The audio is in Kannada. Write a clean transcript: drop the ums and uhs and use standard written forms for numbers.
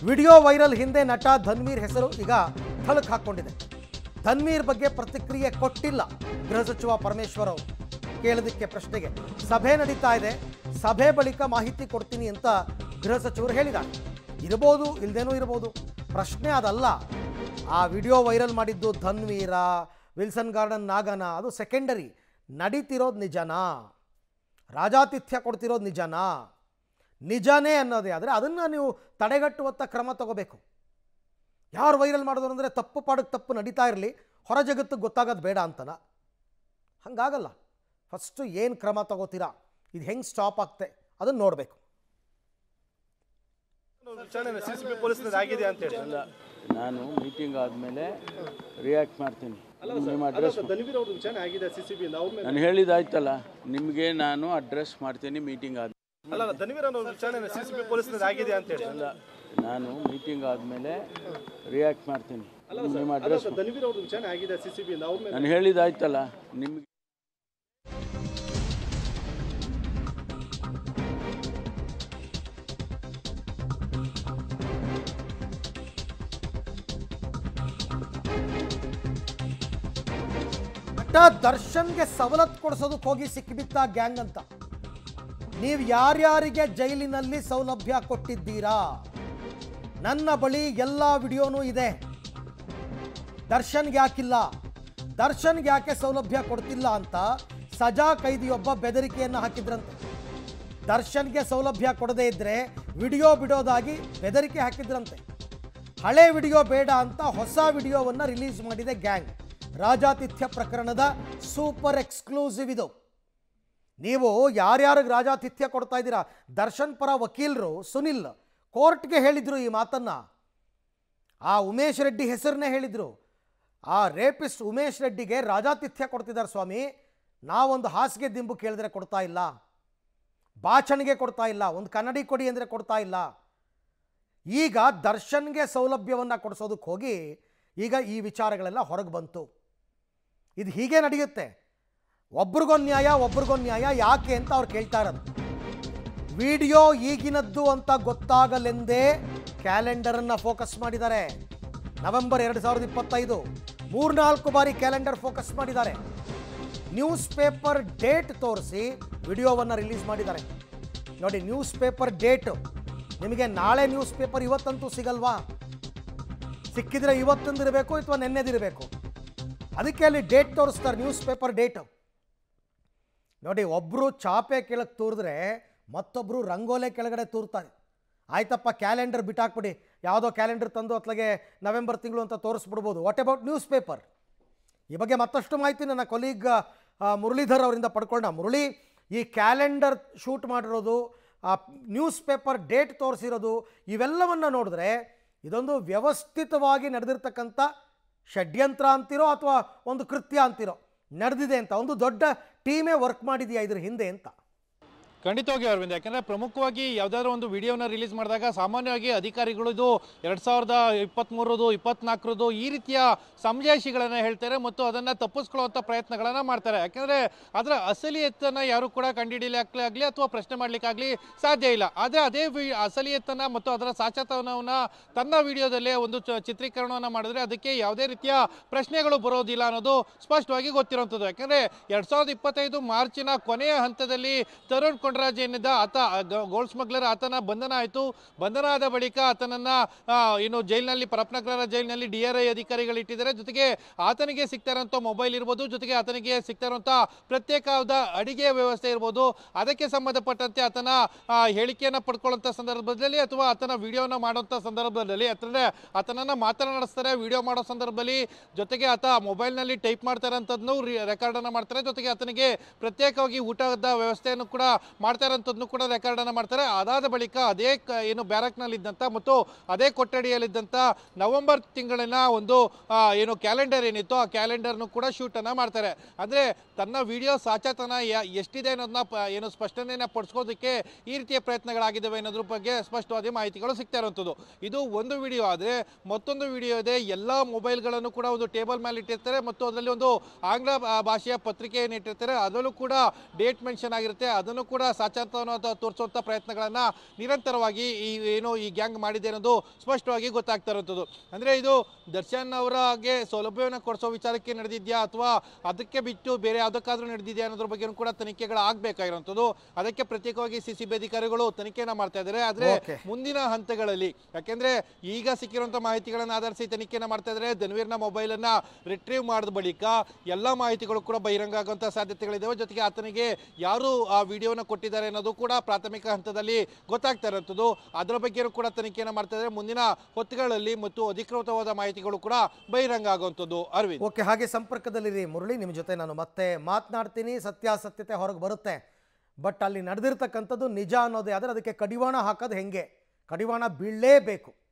ವಿಡಿಯೋ ವೈರಲ್ ಹಿಂದೆ ನಟ ಧನ್ವೀರ್ ಹೆಸರು ಈಗ ಥಳಕ್ ಹಾಕೊಂಡಿದೆ. ಧನ್ವೀರ್ ಬಗ್ಗೆ ಪ್ರತಿಕ್ರಿಯೆ ಕೊಟ್ಟಿಲ್ಲ ಗೃಹ ಸಚಿವ ಪರಮೇಶ್ವರ್ ಅವರು. ಕೇಳಿದಕ್ಕೆ ಪ್ರಶ್ನೆಗೆ ಸಭೆ ನಡೀತಾ ಇದೆ, ಸಭೆ ಬಳಿಕ ಮಾಹಿತಿ ಕೊಡ್ತೀನಿ ಅಂತ ಗೃಹ ಸಚಿವರು ಹೇಳಿದ್ದಾರೆ. ಇರಬಹುದು, ಇಲ್ಲದೇನೂ ಇರಬಹುದು, ಪ್ರಶ್ನೆ ಅದಲ್ಲ. ಆ ವಿಡಿಯೋ ವೈರಲ್ ಮಾಡಿದ್ದು ಧನ್ವೀರ, ವಿಲ್ಸನ್ ಗಾರ್ಡನ್ ನಾಗನ, ಅದು ಸೆಕೆಂಡರಿ. ನಡೀತಿರೋದು ನಿಜನಾ, ರಾಜಾತಿಥ್ಯ ಕೊಡ್ತಿರೋದು ನಿಜನಾ, ನಿಜನೇ ಅನ್ನೋದೇ ಆದರೆ ಅದನ್ನು ನೀವು ತಡೆಗಟ್ಟುವಂಥ ಕ್ರಮ ತಗೋಬೇಕು. ಯಾರು ವೈರಲ್ ಮಾಡೋದು ಅಂದರೆ ತಪ್ಪು ಪಾಡಕ್ಕೆ ತಪ್ಪು ನಡೀತಾ ಇರಲಿ, ಹೊರ ಜಗತ್ತಿಗೆ ಗೊತ್ತಾಗೋದು ಬೇಡ ಅಂತನ. ಹಾಗಾಗಲ್ಲ. ಫಸ್ಟು ಏನು ಕ್ರಮ ತಗೋತೀರಾ, ಇದು ಹೆಂಗೆ ಸ್ಟಾಪ್ ಆಗ್ತೆ ಅದನ್ನು ನೋಡಬೇಕು. ನಾನು ಮೀಟಿಂಗ್ ಆದಮೇಲೆ ರಿಯಾಕ್ಟ್ ಮಾಡ್ತೀನಿ. ನಿಮ್ಮ ಅಡ್ರೆಸ್ ನಾನು ಹೇಳಿದಾಯ್ತಲ್ಲ, ನಿಮಗೆ ನಾನು ಅಡ್ರೆಸ್ ಮಾಡ್ತೀನಿ ಮೀಟಿಂಗ್ ಆದ. ನಾನು ಮೀಟಿಂಗ್ ಆದಮೇಲೆ ರಿಯಾಕ್ಟ್ ಮಾಡ್ತೀನಿ. ನಿಮ್ಮ ಅಡ್ರೆಸ್ ನಾನು ಹೇಳಿದಾಯ್ತಲ್ಲ ನಿಮಗೆ. ದರ್ಶನ್ಗೆ ಸವಲತ್ತು ಕೊಡಿಸೋದಕ್ಕೆ ಹೋಗಿ ಸಿಕ್ಕಿಬಿತ್ತ ಗ್ಯಾಂಗ್ ಅಂತ. ನೀವು ಯಾರ್ಯಾರಿಗೆ ಜೈಲಿನಲ್ಲಿ ಸೌಲಭ್ಯ ಕೊಟ್ಟಿದ್ದೀರಾ? ನನ್ನ ಬಳಿ ಎಲ್ಲ ವಿಡಿಯೋನೂ ಇದೆ. ದರ್ಶನ್ಗೆ ಯಾಕಿಲ್ಲ, ದರ್ಶನ್ಗೆ ಯಾಕೆ ಸೌಲಭ್ಯ ಕೊಡ್ತಿಲ್ಲ ಅಂತ ಸಜಾ ಕೈದಿಯೊಬ್ಬ ಬೆದರಿಕೆಯನ್ನು ಹಾಕಿದ್ರಂತೆ. ದರ್ಶನ್ಗೆ ಸೌಲಭ್ಯ ಕೊಡದೇ ಇದ್ದರೆ ವಿಡಿಯೋ ಬಿಡೋದಾಗಿ ಬೆದರಿಕೆ ಹಾಕಿದ್ರಂತೆ. ಹಳೆ ವಿಡಿಯೋ ಬೇಡ ಅಂತ ಹೊಸ ವಿಡಿಯೋವನ್ನು ರಿಲೀಸ್ ಮಾಡಿದೆ ಗ್ಯಾಂಗ್. ರಾಜಾತಿಥ್ಯ ಪ್ರಕರಣದ ಸೂಪರ್ ಎಕ್ಸ್ಕ್ಲೂಸಿವ್ ಇದು. ನೀವು ಯಾರ್ಯಾರಿಗೆ ರಾಜಾತಿಥ್ಯ ಕೊಡ್ತಾ ಇದ್ದೀರಾ? ದರ್ಶನ್ ಪರ ವಕೀಲರು ಸುನಿಲ್ ಕೋರ್ಟ್ಗೆ ಹೇಳಿದರು ಈ ಮಾತನ್ನು. ಆ ಉಮೇಶ್ ರೆಡ್ಡಿ ಹೆಸರನ್ನೇ ಹೇಳಿದರು. ಆ ರೇಪಿಸ್ಟ್ ಉಮೇಶ್ ರೆಡ್ಡಿಗೆ ರಾಜಾತಿಥ್ಯ ಕೊಡ್ತಿದ್ದಾರೆ ಸ್ವಾಮಿ, ನಾವೊಂದು ಹಾಸಿಗೆ ದಿಂಬು ಕೇಳಿದ್ರೆ ಕೊಡ್ತಾ ಇಲ್ಲ, ಬಾಚಣಿಗೆ ಕೊಡ್ತಾ ಇಲ್ಲ, ಒಂದು ಕನ್ನಡಿ ಕೊಡಿ ಅಂದರೆ ಕೊಡ್ತಾ ಇಲ್ಲ. ಈಗ ದರ್ಶನ್ಗೆ ಸೌಲಭ್ಯವನ್ನು ಕೊಡಿಸೋದಕ್ಕೆ ಹೋಗಿ ಈಗ ಈ ವಿಚಾರಗಳೆಲ್ಲ ಹೊರಗೆ ಬಂತು. ಇದು ಹೀಗೆ ನಡೆಯುತ್ತೆ. ಒಬ್ರಿಗೊಂದು ನ್ಯಾಯ ಯಾಕೆ ಅಂತ ಅವ್ರು ಕೇಳ್ತಾ ಇರೋದು. ವಿಡಿಯೋ ಈಗಿನದ್ದು ಅಂತ ಗೊತ್ತಾಗಲೆಂದೇ ಕ್ಯಾಲೆಂಡರನ್ನು ಫೋಕಸ್ ಮಾಡಿದ್ದಾರೆ. ನವೆಂಬರ್ 2025 3-4 ಬಾರಿ ಕ್ಯಾಲೆಂಡರ್ ಫೋಕಸ್ ಮಾಡಿದ್ದಾರೆ. ನ್ಯೂಸ್ ಪೇಪರ್ ಡೇಟ್ ತೋರಿಸಿ ವಿಡಿಯೋವನ್ನು ರಿಲೀಸ್ ಮಾಡಿದ್ದಾರೆ. ನೋಡಿ, ನ್ಯೂಸ್ ಪೇಪರ್ ಡೇಟು ನಿಮಗೆ ನಾಳೆ ನ್ಯೂಸ್ ಪೇಪರ್ ಇವತ್ತಂತೂ ಸಿಗಲ್ವಾ? ಸಿಕ್ಕಿದ್ರೆ ಇವತ್ತೊಂದಿರಬೇಕು ಅಥವಾ ನೆನ್ನೆದಿರಬೇಕು. ಅದಕ್ಕೆ ಅಲ್ಲಿ ಡೇಟ್ ತೋರಿಸ್ತಾರೆ, ನ್ಯೂಸ್ ಪೇಪರ್ ಡೇಟು. ನೋಡಿ, ಒಬ್ಬರು ಚಾಪೆ ಕೆಳಗೆ ತೂರಿದ್ರೆ ಮತ್ತೊಬ್ಬರು ರಂಗೋಲೆ ಕೆಳಗಡೆ ತೂರ್ತಾರೆ. ಆಯ್ತಪ್ಪ, ಕ್ಯಾಲೆಂಡರ್ ಬಿಟ್ಟಾಕ್ಬಿಡಿ, ಯಾವುದೋ ಕ್ಯಾಲೆಂಡರ್ ತಂದು ಅತ್ಲಾಗೆ ನವೆಂಬರ್ ತಿಂಗಳು ಅಂತ ತೋರಿಸ್ಬಿಡ್ಬೋದು. What about newspaper? ಈ ಬಗ್ಗೆ ಮತ್ತಷ್ಟು ಮಾಹಿತಿ ನನ್ನ ಕೊಲೀಗ್ ಮುರಳೀಧರ್ ಅವರಿಂದ ಪಡ್ಕೊಂಡ. ಮುರಳಿ, ಈ ಕ್ಯಾಲೆಂಡರ್ ಶೂಟ್ ಮಾಡಿರೋದು, ನ್ಯೂಸ್ ಪೇಪರ್ ಡೇಟ್ ತೋರಿಸಿರೋದು, ಇವೆಲ್ಲವನ್ನು ನೋಡಿದ್ರೆ ಇದೊಂದು ವ್ಯವಸ್ಥಿತವಾಗಿ ನಡೆದಿರ್ತಕ್ಕಂಥ ಷಡ್ಯಂತ್ರ ಅಂತಿರೋ ಅಥವಾ ಒಂದು ಕೃತ್ಯ ಅಂತಿರೋ ನಡೆದಿದೆ ಅಂತ, ಒಂದು ದೊಡ್ಡ ಟೀಮೇ ವರ್ಕ್ ಮಾಡಿದೆಯಾ ಇದ್ರ ಹಿಂದೆ ಅಂತ? ಖಂಡಿತವಾಗಿ ಅರವಿಂದ್, ಯಾಕಂದರೆ ಪ್ರಮುಖವಾಗಿ ಯಾವುದಾದ್ರೂ ಒಂದು ವಿಡಿಯೋನ ರಿಲೀಸ್ ಮಾಡಿದಾಗ ಸಾಮಾನ್ಯವಾಗಿ ಅಧಿಕಾರಿಗಳು ಇದು 2023 24 ಈ ರೀತಿಯ ಸಮಜಾಯಿಷಿಗಳನ್ನು ಹೇಳ್ತಾರೆ ಮತ್ತು ಅದನ್ನು ತಪ್ಪಿಸ್ಕೊಳ್ಳುವಂಥ ಪ್ರಯತ್ನಗಳನ್ನು ಮಾಡ್ತಾರೆ. ಯಾಕೆಂದರೆ ಅದರ ಅಸಲಿಯತ್ತನ್ನು ಯಾರು ಕೂಡ ಕಂಡುಹಿಡಿಯಲಿಕ್ಕಾಗಲಿ ಅಥವಾ ಪ್ರಶ್ನೆ ಮಾಡಲಿಕ್ಕಾಗಲಿ ಸಾಧ್ಯ ಇಲ್ಲ. ಆದರೆ ಅದೇ ಅಸಲಿಯತ್ತನ್ನು ಮತ್ತು ಅದರ ಸಾಚಾತನವನ್ನು ತನ್ನ ವಿಡಿಯೋದಲ್ಲೇ ಒಂದು ಚಿತ್ರೀಕರಣವನ್ನು ಮಾಡಿದ್ರೆ ಅದಕ್ಕೆ ಯಾವುದೇ ರೀತಿಯ ಪ್ರಶ್ನೆಗಳು ಬರೋದಿಲ್ಲ ಅನ್ನೋದು ಸ್ಪಷ್ಟವಾಗಿ ಗೊತ್ತಿರುವಂಥದ್ದು. ಯಾಕೆಂದರೆ 2025 ಮಾರ್ಚಿನ ಕೊನೆಯ ಹಂತದಲ್ಲಿ ತರುಣ್ ಕೊಂಡರಾಜ್ ಏನಿದ್ದ ಆತ ಗೋಲ್ಡ್ ಸ್ಮಗ್ಲರ್, ಆತನ ಬಂಧನ ಆಯಿತು. ಬಂಧನ ಆದ ಬಳಿಕ ಆತನನ್ನು ಇನ್ನು ಜೈಲಿನಲ್ಲಿ, ಪರಪ್ಪನಗರ ಜೈಲಿನಲ್ಲಿ DRI ಅಧಿಕಾರಿಗಳು ಇಟ್ಟಿದ್ದಾರೆ. ಜೊತೆಗೆ ಆತನಿಗೆ ಸಿಗ್ತಾ ಇರೋಂಥ ಮೊಬೈಲ್ ಇರ್ಬೋದು, ಜೊತೆಗೆ ಆತನಿಗೆ ಸಿಗ್ತಾ ಇರುವಂಥ ಪ್ರತ್ಯೇಕವಾದ ಅಡಿಗೆಯ ವ್ಯವಸ್ಥೆ ಇರ್ಬೋದು, ಅದಕ್ಕೆ ಸಂಬಂಧಪಟ್ಟಂತೆ ಆತನ ಹೇಳಿಕೆಯನ್ನು ಪಡ್ಕೊಳ್ಳುವಂಥ ಸಂದರ್ಭದಲ್ಲಿ ಅಥವಾ ಆತನ ವಿಡಿಯೋನ ಮಾಡುವಂಥ ಸಂದರ್ಭದಲ್ಲಿ, ಯಾಕಂದರೆ ಆತನನ್ನು ಮಾತನಾಡಿಸ್ತಾರೆ ವಿಡಿಯೋ ಮಾಡೋ ಸಂದರ್ಭದಲ್ಲಿ, ಜೊತೆಗೆ ಆತ ಮೊಬೈಲ್ನಲ್ಲಿ ಟೈಪ್ ಮಾಡ್ತಾ ಇರೋಂಥದ್ದನ್ನು ರೆಕಾರ್ಡನ್ನು ಮಾಡ್ತಾರೆ. ಜೊತೆಗೆ ಆತನಿಗೆ ಪ್ರತ್ಯೇಕವಾಗಿ ಊಟದ ವ್ಯವಸ್ಥೆಯನ್ನು ಕೂಡ ಮಾಡ್ತಾ ಇರೋಂಥದ್ದನ್ನು ಕೂಡ ರೆಕಾರ್ಡನ್ನು ಮಾಡ್ತಾರೆ. ಅದಾದ ಬಳಿಕ ಅದೇ ಏನು ಬ್ಯಾರಕ್ನಲ್ಲಿದ್ದಂಥ ಮತ್ತು ಅದೇ ಕೊಠಡಿಯಲ್ಲಿದ್ದಂಥ ನವೆಂಬರ್ ತಿಂಗಳಿನ ಒಂದು ಏನು ಕ್ಯಾಲೆಂಡರ್ ಏನಿತ್ತು ಆ ಕ್ಯಾಲೆಂಡರ್ನು ಕೂಡ ಶೂಟನ್ನು ಮಾಡ್ತಾರೆ. ಅಂದರೆ ತನ್ನ ವಿಡಿಯೋ ಸಾಚಾತನ ಎಷ್ಟಿದೆ ಅನ್ನೋದನ್ನ ಏನು ಸ್ಪಷ್ಟನೆಯನ್ನು ಪಡಿಸ್ಕೋದಕ್ಕೆ ಈ ರೀತಿಯ ಪ್ರಯತ್ನಗಳಾಗಿದ್ದಾವೆ ಅನ್ನೋದ್ರ ಬಗ್ಗೆ ಸ್ಪಷ್ಟವಾದ ಮಾಹಿತಿಗಳು ಸಿಗ್ತಾ ಇರುವಂಥದ್ದು. ಇದು ಒಂದು ವಿಡಿಯೋ ಆದರೆ ಮತ್ತೊಂದು ವಿಡಿಯೋ ಇದೆ. ಎಲ್ಲ ಮೊಬೈಲ್ಗಳನ್ನು ಕೂಡ ಒಂದು ಟೇಬಲ್ ಮೇಲೆ ಇಟ್ಟಿರ್ತಾರೆ ಮತ್ತು ಅದರಲ್ಲಿ ಒಂದು ಆಂಗ್ಲ ಭಾಷೆಯ ಪತ್ರಿಕೆಯನ್ನು ಇಟ್ಟಿರ್ತಾರೆ. ಅದರಲ್ಲೂ ಕೂಡ ಡೇಟ್ ಮೆನ್ಷನ್ ಆಗಿರುತ್ತೆ. ಅದನ್ನು ಕೂಡ ಸಾಚಾತವನ್ನು ತೋರಿಸುವಂಥ ಪ್ರಯತ್ನಗಳನ್ನು ನಿರಂತರವಾಗಿ ಈ ಗ್ಯಾಂಗ್ ಮಾಡಿದೆ ಅನ್ನೋದು ಸ್ಪಷ್ಟವಾಗಿ ಗೊತ್ತಾಗ್ತಾ ಇರುವಂಥದ್ದು. ಅಂದರೆ ಇದು ದರ್ಶನ್ ಅವರಿಗೆ ಸೌಲಭ್ಯವನ್ನು ಕೊಡಿಸೋ ವಿಚಾರಕ್ಕೆ ನಡೆದಿದೆಯಾ ಅಥವಾ ಅದಕ್ಕೆ ಬಿಟ್ಟು ಬೇರೆ ಯಾವುದಕ್ಕಾದ್ರೂ ನಡೆದಿದೆಯಾ ಅನ್ನೋದ್ರ ಬಗ್ಗೆ ಕೂಡ ತನಿಖೆಗಳು ಆಗಬೇಕಾಗಿರುವಂಥದ್ದು. ಅದಕ್ಕೆ ಪ್ರತ್ಯೇಕವಾಗಿ ಸಿಸಿಬಿ ಅಧಿಕಾರಿಗಳು ತನಿಖೆಯನ್ನು ಮಾಡ್ತಾ ಇದ್ದಾರೆ. ಆದರೆ ಮುಂದಿನ ಹಂತಗಳಲ್ಲಿ, ಯಾಕೆಂದ್ರೆ ಈಗ ಸಿಕ್ಕಿರುವಂಥ ಮಾಹಿತಿಗಳನ್ನು ಆಧರಿಸಿ ತನಿಖೆಯನ್ನು ಮಾಡ್ತಾ ಇದ್ದಾರೆ. ಧನ್ವೀರ್ನ ಮೊಬೈಲನ್ನು ರಿಟ್ರೀವ್ ಮಾಡಿದ ಬಳಿಕ ಎಲ್ಲ ಮಾಹಿತಿಗಳು ಕೂಡ ಬಹಿರಂಗ ಆಗುವಂಥ ಸಾಧ್ಯತೆಗಳಿದ್ದಾವೆ. ಜೊತೆಗೆ ಆತನಿಗೆ ಯಾರು ಆ ವಿಡಿಯೋನ ಕೊಟ್ಟಿದ್ದಾರೆ ಅನ್ನೋದು ಕೂಡ ಪ್ರಾಥಮಿಕ ಹಂತದಲ್ಲಿ ಗೊತ್ತಾಗ್ತಾ ಇರುವಂಥದ್ದು. ಅದರ ಬಗ್ಗೆಯೂ ಕೂಡ ತನಿಖೆಯನ್ನು ಮಾಡ್ತಾ ಇದ್ದಾರೆ. ಮುಂದಿನ ಹೊತ್ತುಗಳಲ್ಲಿ ಮತ್ತು ಅಧಿಕೃತವಾದ ಮಾಹಿತಿಗಳು ಕೂಡ ಬಹಿರಂಗ ಆಗುವಂಥದ್ದು. ಅರವಿಂದ್, ಓಕೆ, ಹಾಗೆ ಸಂಪರ್ಕದಲ್ಲಿರಿ ಮುರಳಿ. ನಿಮ್ಮ ಜೊತೆ ನಾನು ಮತ್ತೆ ಮಾತನಾಡ್ತೀನಿ. ಸತ್ಯಾಸತ್ಯತೆ ಹೊರಗೆ ಬರುತ್ತೆ. ಬಟ್ ಅಲ್ಲಿ ನಡೆದಿರ್ತಕ್ಕಂಥದ್ದು ನಿಜ ಅನ್ನೋದೇ ಆದರೆ ಅದಕ್ಕೆ ಕಡಿವಾಣ ಹಾಕೋದು ಹೆಂಗೆ? ಕಡಿವಾಣ ಬೀಳಲೇಬೇಕು.